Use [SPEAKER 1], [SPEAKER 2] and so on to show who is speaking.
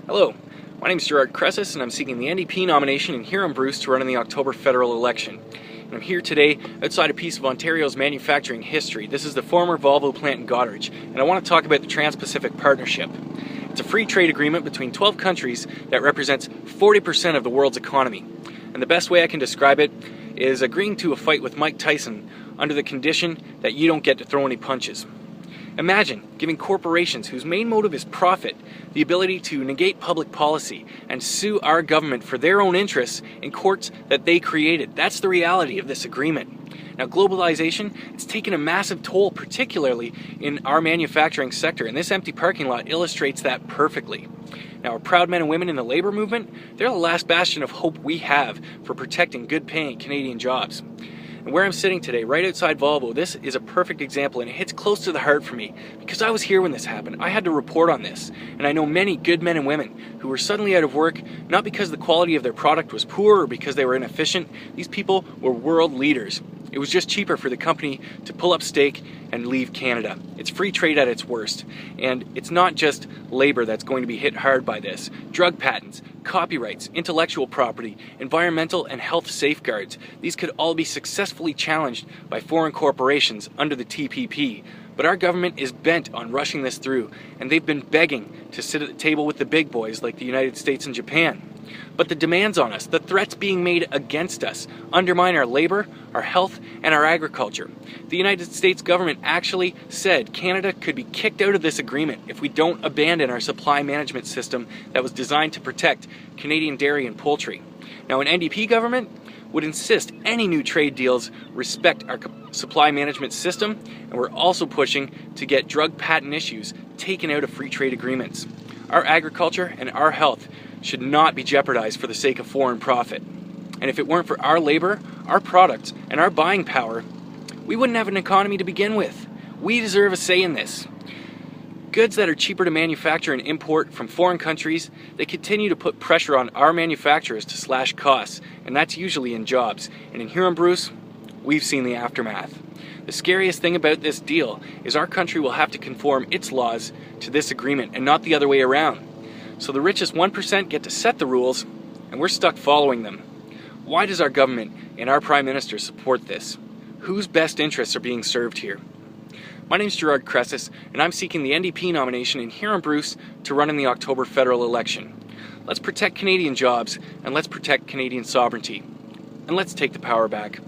[SPEAKER 1] Hello, my name is Gerard Creces and I'm seeking the NDP nomination in Huron-Bruce to run in the October federal election. And I'm here today outside a piece of Ontario's manufacturing history. This is the former Volvo plant in Goderich, and I want to talk about the Trans-Pacific Partnership. It's a free trade agreement between 12 countries that represents 40% of the world's economy. And the best way I can describe it is agreeing to a fight with Mike Tyson under the condition that you don't get to throw any punches. Imagine giving corporations whose main motive is profit the ability to negate public policy and sue our government for their own interests in courts that they created. That's the reality of this agreement. Now, globalization, it's taken a massive toll, particularly in our manufacturing sector, and this empty parking lot illustrates that perfectly. Now, our proud men and women in the labor movement, they're the last bastion of hope we have for protecting good-paying Canadian jobs. And where I'm sitting today, right outside Volvo, this is a perfect example, and it hits close to the heart for me because I was here when this happened. I had to report on this, and I know many good men and women who were suddenly out of work, not because the quality of their product was poor or because they were inefficient. These people were world leaders. It was just cheaper for the company to pull up stake and leave Canada. It's free trade at its worst. And it's not just labor that's going to be hit hard by this. Drug patents, copyrights, intellectual property, environmental and health safeguards. These could all be successfully challenged by foreign corporations under the TPP. But our government is bent on rushing this through, and they've been begging to sit at the table with the big boys like the United States and Japan. But the demands on us, the threats being made against us, undermine our labor, our health, and our agriculture. The United States government actually said Canada could be kicked out of this agreement if we don't abandon our supply management system that was designed to protect Canadian dairy and poultry. Now, an NDP government would insist any new trade deals respect our supply management system, and we're also pushing to get drug patent issues taken out of free trade agreements. Our agriculture and our health should not be jeopardized for the sake of foreign profit. And if it weren't for our labor, our products, and our buying power, we wouldn't have an economy to begin with. We deserve a say in this. Goods that are cheaper to manufacture and import from foreign countries, they continue to put pressure on our manufacturers to slash costs, and that's usually in jobs. And in Huron-Bruce, we've seen the aftermath. The scariest thing about this deal is our country will have to conform its laws to this agreement and not the other way around. So the richest 1% get to set the rules, and we're stuck following them. Why does our government and our Prime Minister support this? Whose best interests are being served here? My name is Gerard Creces, and I'm seeking the NDP nomination in Huron-Bruce to run in the October federal election. Let's protect Canadian jobs, and let's protect Canadian sovereignty. And let's take the power back.